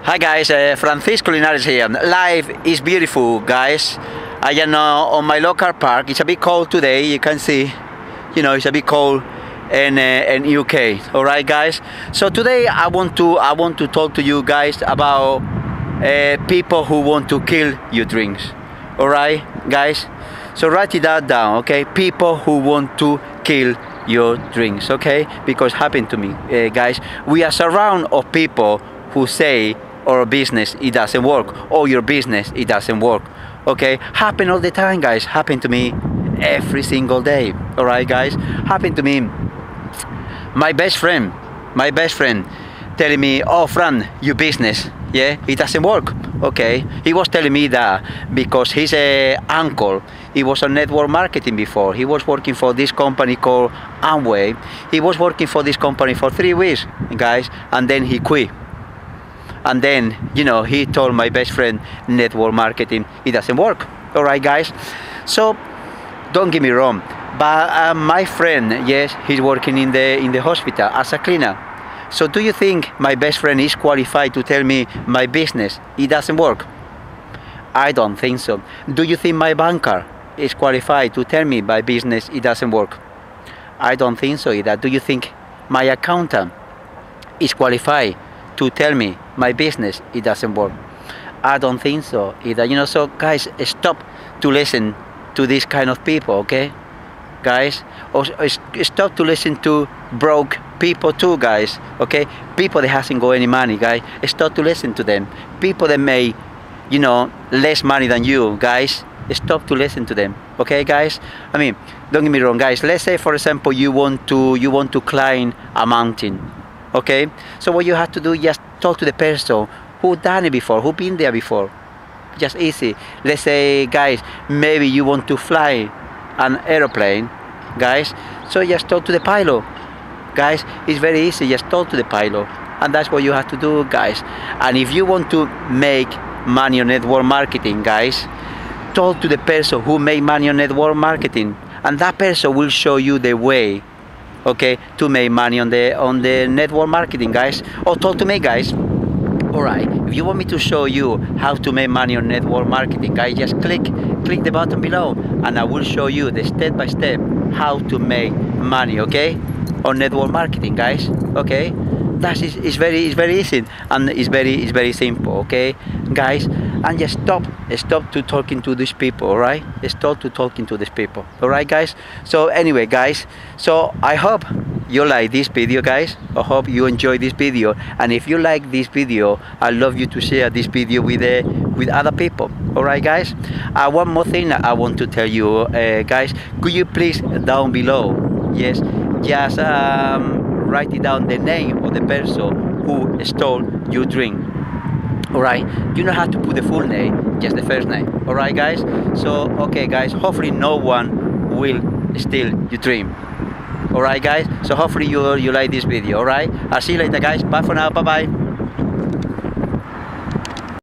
Hi guys, Francisco Linares here. Life is beautiful, guys. I am on my local park. It's a bit cold today. You can see, it's a bit cold in UK. All right, guys. So today I want to talk to you guys about people who want to kill your dreams. All right, guys. So write that down, okay? People who want to kill your dreams, okay? Because happened to me, guys. We are surrounded of people who say our business it doesn't work, or your business it doesn't work, okay? Happen all the time, guys. Happen to me every single day. All right, guys. Happen to me. My best friend telling me, oh Fran, your business, yeah, it doesn't work. Okay, he was telling me that because his uncle, he was on network marketing before. He was working for this company called Amway. He was working for this company for 3 weeks, guys, and then he quit. And then, he told my best friend, network marketing, it doesn't work. All right, guys. So don't get me wrong, but my friend, yes, he's working in the hospital as a cleaner. So do you think my best friend is qualified to tell me my business it doesn't work? I don't think so. Do you think my banker is qualified to tell me my business it doesn't work? I don't think so either. Do you think my accountant is qualified to tell me my business it doesn't work? I don't think so either. So guys, stop to listen to these kind of people, okay? Guys, or stop to listen to broke people too, guys, okay? People that hasn't got any money, guys. Stop to listen to them. People that make, less money than you, guys. Stop to listen to them, okay, guys? I mean, don't get me wrong, guys. Let's say, for example, you want to climb a mountain, okay? So what you have to do is just talk to the person who done it before, who been there before. Just easy. Let's say, guys, maybe you want to fly an aeroplane, guys. So just talk to the pilot, guys. It's very easy. Just talk to the pilot, and that's what you have to do, guys. And if you want to make money on network marketing, guys, talk to the person who make money on network marketing, and that person will show you the way, okay, to make money on the network marketing, guys. Or talk to me, guys. All right, if you want me to show you how to make money on network marketing, guys, just click the button below and I will show you the step by step how to make money, okay, on network marketing, guys. Okay, that is very easy and it's very simple, okay, guys. And just stop to talking to these people. All right, stop to talking to these people. All right, guys. So anyway, guys, so I hope you like this video, guys. I hope you enjoy this video, and if you like this video, I love you to share this video with other people. All right, guys. One more thing I want to tell you, guys. Could you please down below, yes, just write it down the name of the person who stole your dream. All right, you don't have to put the full name, just the first name. All right, guys. So okay, guys, hopefully no one will steal your dream. All right, guys. So hopefully you like this video. All right, I'll see you later, guys. Bye for now. Bye bye.